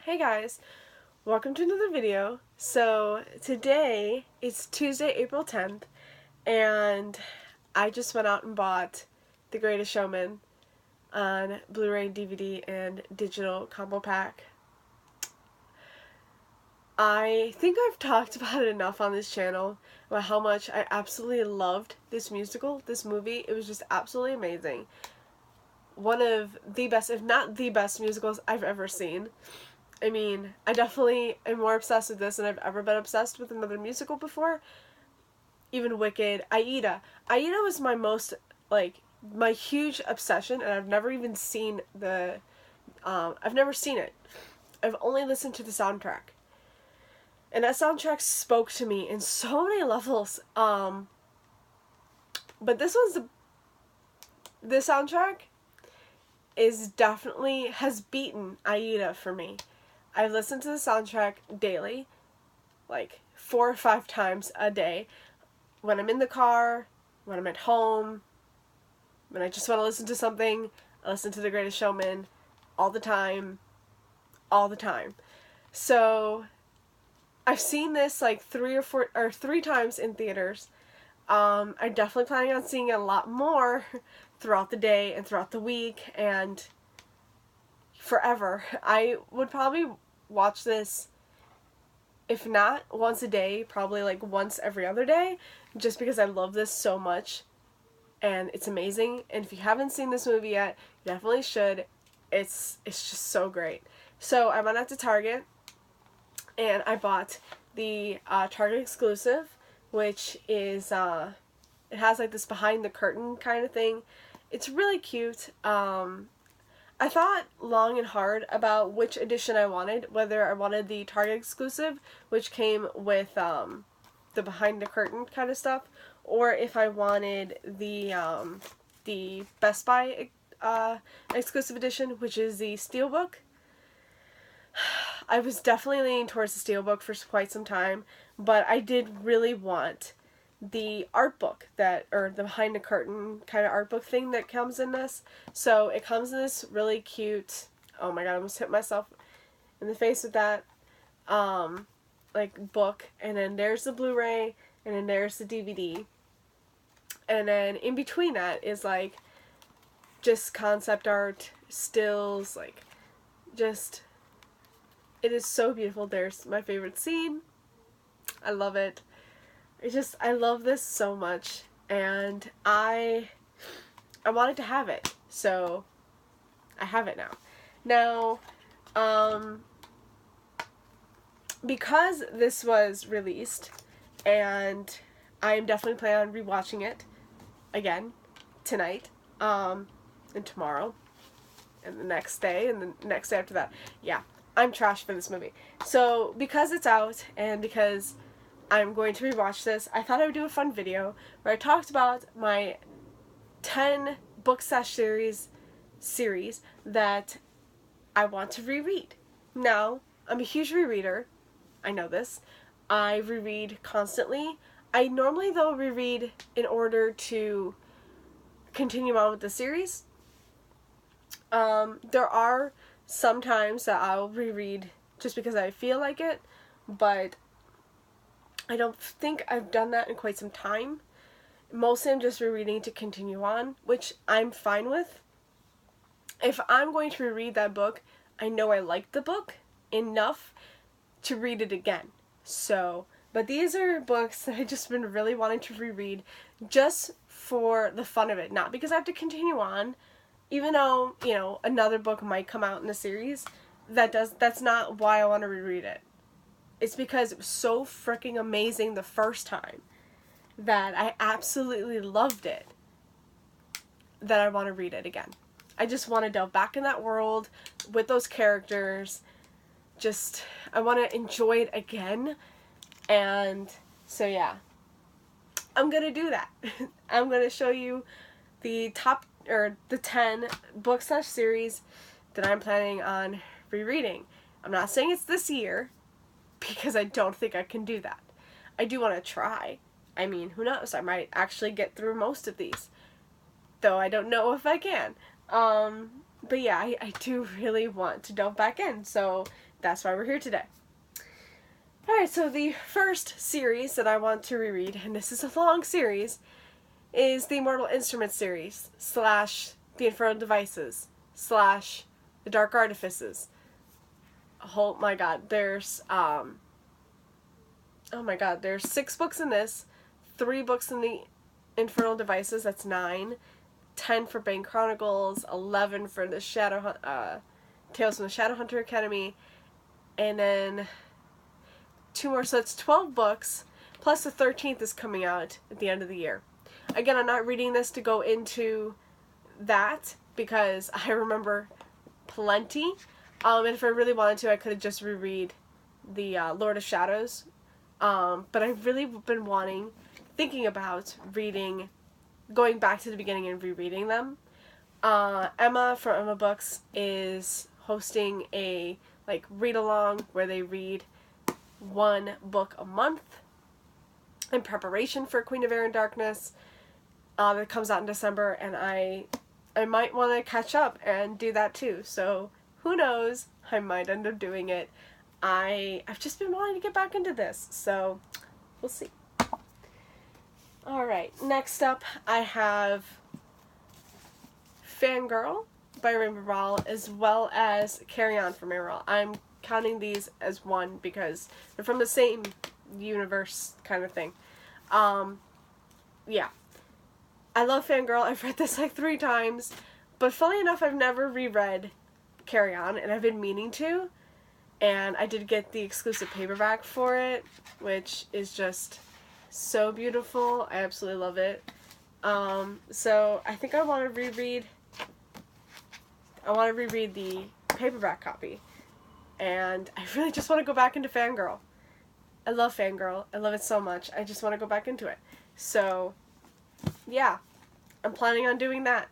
Hey guys, welcome to another video. So today is Tuesday, April 10th, and I just went out and bought The Greatest Showman on Blu-ray, DVD, and digital combo pack. I think I've talked about it enough on this channel about how much I absolutely loved this movie. It was just absolutely amazing. One of the best, if not the best musicals I've ever seen. I mean, I definitely am more obsessed with this than I've ever been obsessed with another musical before. Even Wicked. Aida. Aida was my most, my huge obsession, and I've never even seen I've never seen it. I've only listened to the soundtrack. And that soundtrack spoke to me in so many levels. But this soundtrack has beaten Aida for me. I've listened to the soundtrack daily, like 4 or 5 times a day. When I'm in the car, when I'm at home, when I just want to listen to something, I listen to The Greatest Showman all the time. So, I've seen this like 3 times in theaters. I'm definitely planning on seeing it a lot more throughout the day and throughout the week and forever. I would probably watch this, if not once a day, probably like once every other day, just because I love this so much and it's amazing. And if you haven't seen this movie yet, you definitely should. It's just so great. So I went out to Target and I bought the Target exclusive, which is it has like this behind the curtain kind of thing. It's really cute. I thought long and hard about which edition I wanted, whether I wanted the Target exclusive, which came with the behind the curtain kind of stuff, or if I wanted the Best Buy exclusive edition, which is the Steelbook. I was definitely leaning towards the Steelbook for quite some time, but I did really want the art book or the behind the curtain kind of art book thing that comes in this. So it comes in this really cute, oh my god, I almost hit myself in the face with that, book, and then there's the Blu-ray, and then there's the DVD, and then in between that is like just concept art, stills, it is so beautiful. There's my favorite scene. I love it. I love this so much, and I wanted to have it, so I have it now. Because this was released, and I am definitely planning on rewatching it again tonight, and tomorrow, and the next day, and the next day after that. Yeah, I'm trash for this movie. So because it's out, and because I'm going to rewatch this, I thought I would do a fun video where I talked about my 10 book slash series that I want to reread. Now, I'm a huge rereader. I know this. I reread constantly. I normally, though, reread in order to continue on with the series. There are some times that I'll reread just because I feel like it, but I don't think I've done that in quite some time. Mostly I'm just rereading to continue on, which I'm fine with. If I'm going to reread that book, I know I like the book enough to read it again. But these are books that I've just been really wanting to reread just for the fun of it. Not because I have to continue on, even though, another book might come out in the series. That's not why I want to reread it. It's because it was so freaking amazing the first time that I absolutely loved it that I want to read it again. I just want to delve back in that world with those characters. I want to enjoy it again. And so yeah, I'm going to do that. I'm going to show you the 10 book slash series that I'm planning on rereading. I'm not saying it's this year, because I don't think I can do that. I do want to try. I mean, who knows? I might actually get through most of these, though I don't know if I can. But yeah, I do really want to delve back in. So that's why we're here today. Alright, so the first series that I want to reread, and this is a long series, is the Mortal Instruments series, / the Infernal Devices, / the Dark Artifices. Oh my god, there's, there's 6 books in this, 3 books in the Infernal Devices, that's 9, 10 for Bane Chronicles, 11 for the Tales from the Shadowhunter Academy, and then 2 more, so it's 12 books, plus the 13th is coming out at the end of the year. Again, I'm not reading this to go into that, because I remember plenty, and if I really wanted to, I could have just reread the Lord of Shadows, but I've really been thinking about going back to the beginning and rereading them. Emma from Emma Books is hosting a read-along where they read 1 book a month in preparation for Queen of Air and Darkness that comes out in December, and I might want to catch up and do that too, so who knows, I might end up doing it. I've just been wanting to get back into this, so we'll see. Alright, next up I have Fangirl by Rainbow Rowell, as well as Carry On from Rainbow Rowell. I'm counting these as one because they're from the same universe kind of thing. Yeah. I love Fangirl. I've read this 3 times, but funnily enough, I've never reread Carry On, and I've been meaning to, and I did get the exclusive paperback for it, which is just so beautiful. I absolutely love it. So I think I want to reread the paperback copy, and I really just want to go back into Fangirl. I love Fangirl. I love it so much. I just want to go back into it. So, yeah, I'm planning on doing that.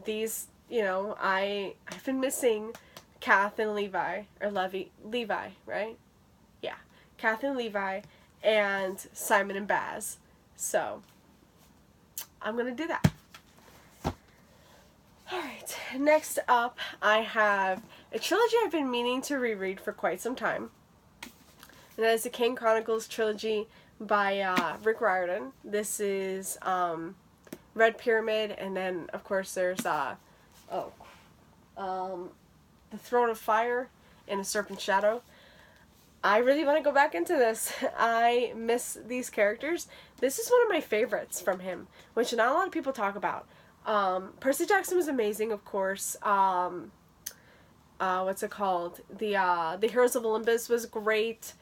These, I've been missing Kath and Levi, or Levi, right? Yeah, Kath and Levi, and Simon and Baz. So, I'm gonna do that. Alright, next up I have a trilogy I've been meaning to reread for quite some time. And that is the Kane Chronicles trilogy by Rick Riordan. This is Red Pyramid, and then of course there's The Throne of Fire and A Serpent's Shadow. I really want to go back into this. I miss these characters. This is one of my favorites from him, which not a lot of people talk about. Percy Jackson was amazing, of course. What's it called? The Heroes of Olympus was great.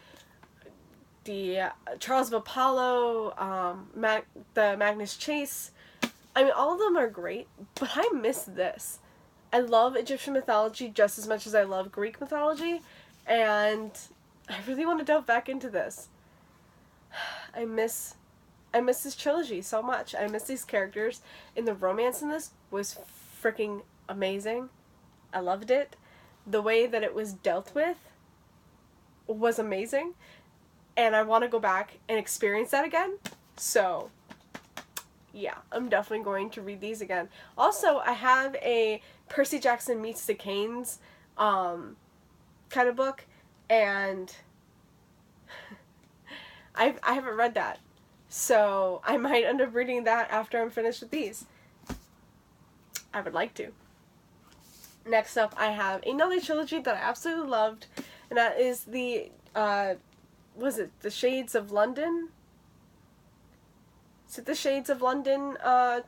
The Charles of Apollo, the Magnus Chase. I mean, all of them are great, but I miss this. I love Egyptian mythology just as much as I love Greek mythology, and I really want to delve back into this. I miss this trilogy so much. I miss these characters, and the romance in this was freaking amazing. I loved it. The way that it was dealt with was amazing, and I want to go back and experience that again. So, yeah, I'm definitely going to read these again. Also, I have a Percy Jackson meets the Canes kind of book, and I haven't read that. So I might end up reading that after I'm finished with these. I would like to. Next up, I have another trilogy that I absolutely loved, and that is the, The Shades of London? Is it the Shades of London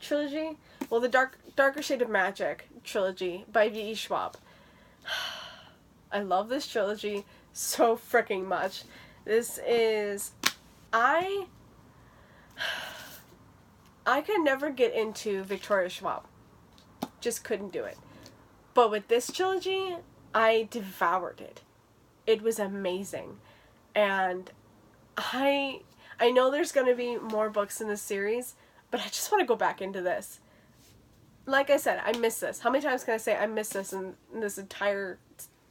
trilogy? Well, the Darker Shade of Magic trilogy by V.E. Schwab. I love this trilogy so freaking much. This is... I could never get into Victoria Schwab. Just couldn't do it. But with this trilogy, I devoured it. It was amazing. And I know there's going to be more books in this series, but I just want to go back into this. Like I said, I miss this. How many times can I say I miss this in this entire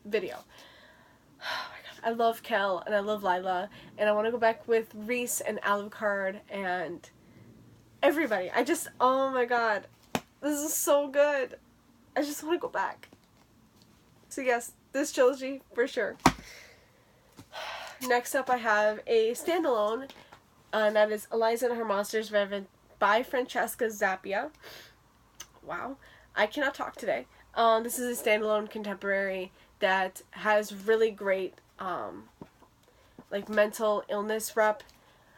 video? Oh my god. I love Kel, and I love Lila, and I want to go back with Reese and Alucard and everybody. Oh my god. This is so good. I just want to go back. So yes, this trilogy for sure. Next up I have a standalone, and that is Eliza and Her Monsters by Francesca Zappia. Wow, I cannot talk today. This is a standalone contemporary that has really great like mental illness rep.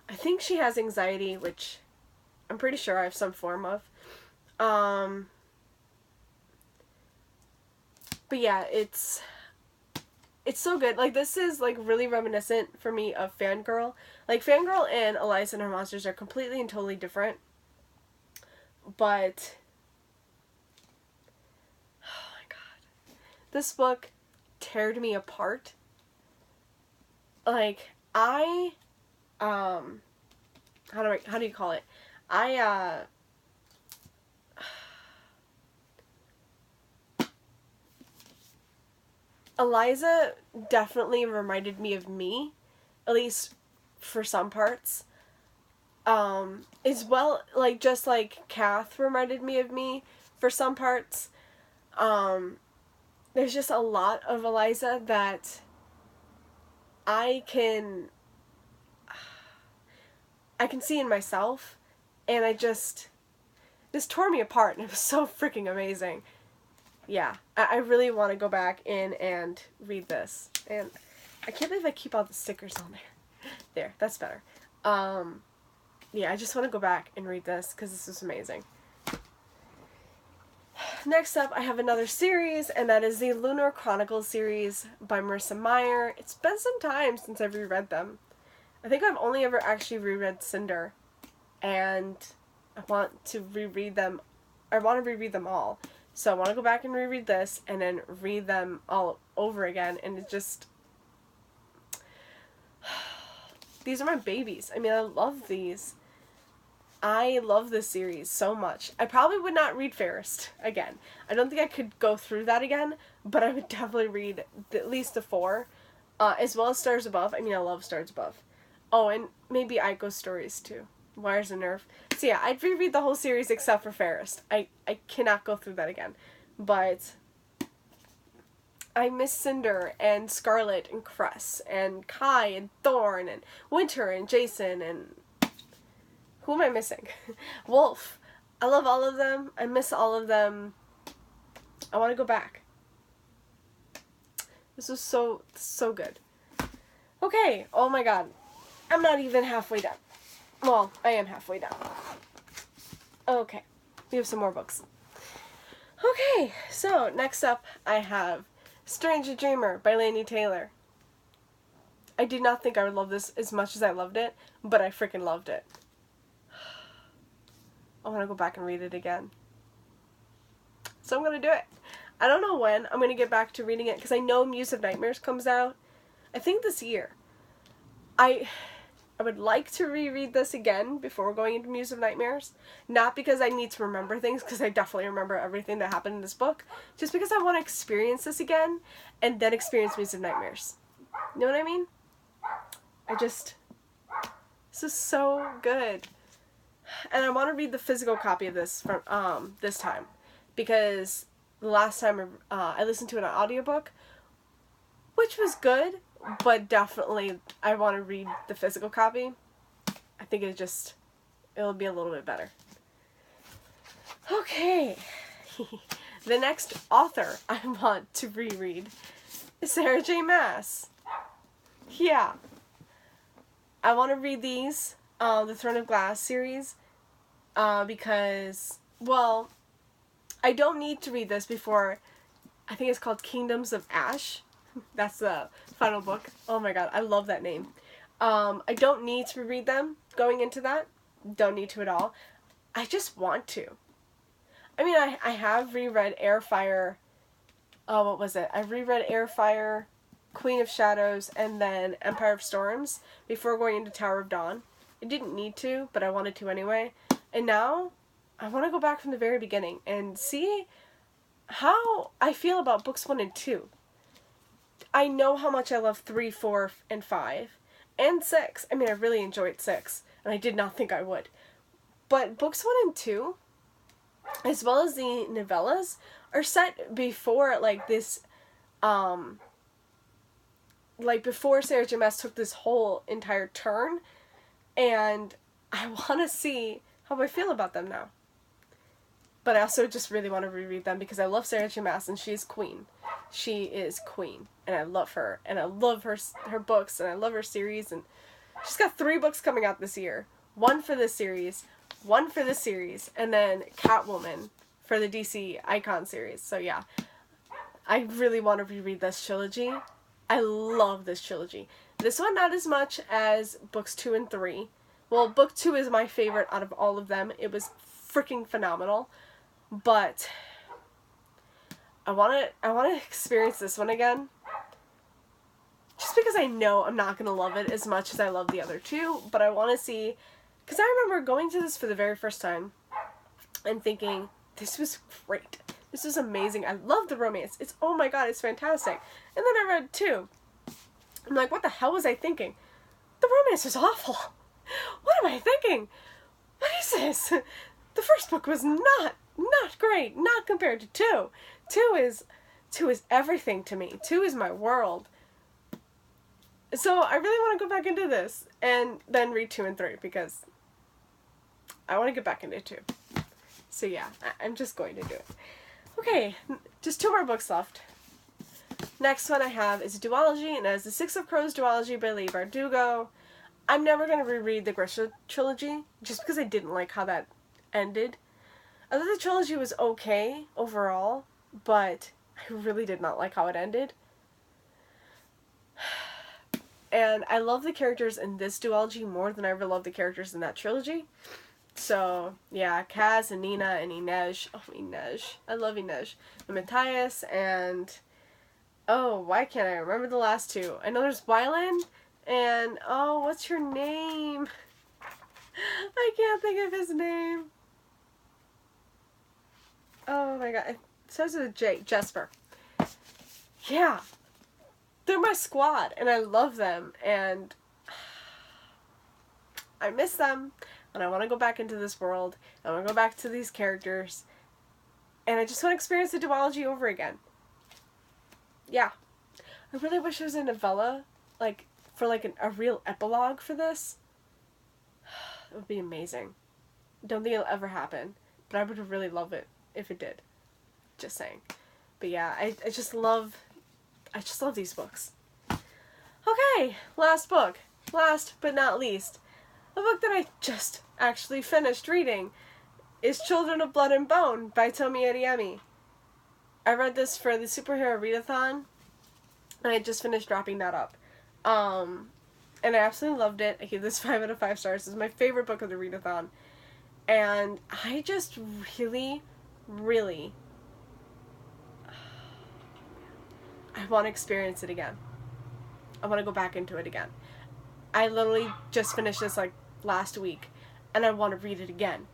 I think she has anxiety, which I'm pretty sure I have some form of. But yeah, it's so good. Like, this is like really reminiscent for me of Fangirl. Like, Fangirl and Eliza and Her Monsters are completely and totally different. But oh my god, this book teared me apart. Like, how do you call it? Eliza definitely reminded me of me, at least for some parts. As well, like, just like Kath reminded me of me for some parts. There's just a lot of Eliza that I can see in myself, and this tore me apart, and it was so freaking amazing. Yeah, I really want to go back in and read this, and I can't believe I keep all the stickers on there. There, that's better. Yeah, I just want to go back and read this, because this is amazing. Next up, I have another series, and that is the Lunar Chronicles series by Marissa Meyer. It's been some time since I've reread them. I think I've only ever actually reread Cinder, and I want to reread them. I want to reread them all. So I want to go back and reread this, and then read them all over again, and it just... These are my babies. I mean, I love these. I love this series so much. I probably would not read Fairest again. I don't think I could go through that again, but I would definitely read at least the 4, as well as Stars Above. I mean, I love Stars Above. Oh, and maybe Aiko's stories too. Wires and Nerve. So yeah, I'd reread the whole series except for Fairest. I cannot go through that again. But I miss Cinder and Scarlet and Cress and Kai and Thorn and Winter and Jason and... Who am I missing? Wolf. I love all of them. I miss all of them. I want to go back. This was so good. Okay. Oh my god. I'm not even halfway done. Well, I am halfway done. Okay. We have some more books. Okay. So, next up, I have Stranger Dreamer by Laini Taylor. I did not think I would love this as much as I loved it, but I freaking loved it. I want to go back and read it again. So I'm going to do it. I don't know when I'm going to get back to reading it, because I know Muse of Nightmares comes out, I think this year. I would like to reread this again before going into Muse of Nightmares. Not because I need to remember things, because I definitely remember everything that happened in this book. Just because I want to experience this again, and then experience Muse of Nightmares. You know what I mean? This is so good. And I want to read the physical copy of this from this time, because the last time I listened to an audiobook, which was good, but definitely I want to read the physical copy. I think it'll be a little bit better. Okay. The next author I want to reread is Sarah J. Maas. Yeah. I want to read these, the Throne of Glass series, because, well, I don't need to read this before, I think it's called Kingdoms of Ash. That's the final book. Oh my god, I love that name. I don't need to read them going into that. Don't need to at all. I just want to. I mean, I have reread Airfire. Oh, what was it? I reread Airfire, Queen of Shadows, and then Empire of Storms before going into Tower of Dawn. I didn't need to, but I wanted to anyway. And now, I want to go back from the very beginning and see how I feel about books 1 and 2. I know how much I love 3, 4, and 5. And 6. I mean, I really enjoyed 6. And I did not think I would. But books 1 and 2, as well as the novellas, are set before, like, this Like, before Sarah J. Maas took this whole entire turn, and I want to see how I feel about them now. But I also just really want to reread them because I love Sarah J. Maas, and she's queen. She is queen, and I love her, and I love her books, and I love her series, and she's got 3 books coming out this year. 1 for this series, 1 for this series, and then Catwoman for the DC Icon series. So yeah, I really want to reread this trilogy. I love this trilogy. This one not as much as books 2 and 3. Well, book 2 is my favorite out of all of them. It was freaking phenomenal. But I want to experience this one again. Just because I know I'm not going to love it as much as I love the other 2, but I want to see, because I remember going to this for the very first time and thinking, this was great. This was amazing. I love the romance. It's, oh my god, it's fantastic. And then I read 2. I'm like, what the hell was I thinking? The romance is awful. What am I thinking? What is this? The first book was not great. Not compared to 2. 2 is everything to me. 2 is my world. So I really want to go back into this and then read 2 and 3 because I want to get back into 2. So yeah, I'm just going to do it. Okay, just 2 more books left. Next one I have is a duology, and as the Six of Crows duology by Leigh Bardugo. I'm never going to reread the Grisha trilogy, just because I didn't like how that ended. I thought the trilogy was okay overall, but I really did not like how it ended. And I love the characters in this duology more than I ever loved the characters in that trilogy. So, yeah, Kaz and Nina and Inej. Oh, Inej. I love Inej. And Matthias and... oh, why can't I remember the last 2? I know there's Wylan and... oh, what's your name? I can't think of his name. Oh my god. It starts with a J. Jesper. Yeah. They're my squad, and I love them, and I miss them, and I want to go back into this world. I want to go back to these characters, and I just want to experience the duology over again. Yeah. I really wish there was a novella, like, for, like, a real epilogue for this. It would be amazing. Don't think it'll ever happen, but I would really love it if it did. Just saying. But yeah, I just love these books. Okay, last book. Last but not least. A book that I just actually finished reading is Children of Blood and Bone by Tomi Adeyemi. I read this for the Superhero Readathon, and I just finished wrapping that up. And I absolutely loved it. I gave this 5 out of 5 stars. This is my favorite book of the Readathon. And I just really, really... I want to experience it again. I want to go back into it again. I literally just finished this, like, last week, and I want to read it again.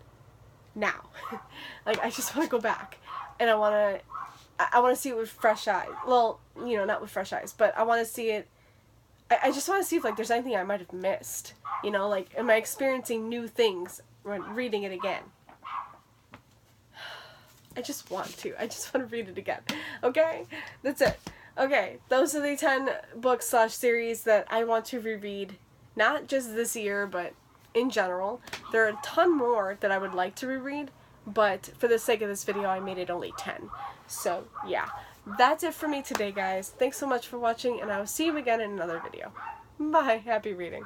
Now. Like, I just want to go back. And I want to see it with fresh eyes. Well, you know, not with fresh eyes, but I want to see it... I just want to see if, like, there's anything I might have missed. You know, like, am I experiencing new things when reading it again? I just want to. I just want to read it again. Okay? That's it. Okay, those are the 10 books / series that I want to reread. Not just this year, but in general. There are a ton more that I would like to reread, but for the sake of this video, I made it only 10. So, yeah. That's it for me today, guys. Thanks so much for watching, and I will see you again in another video. Bye. Happy reading.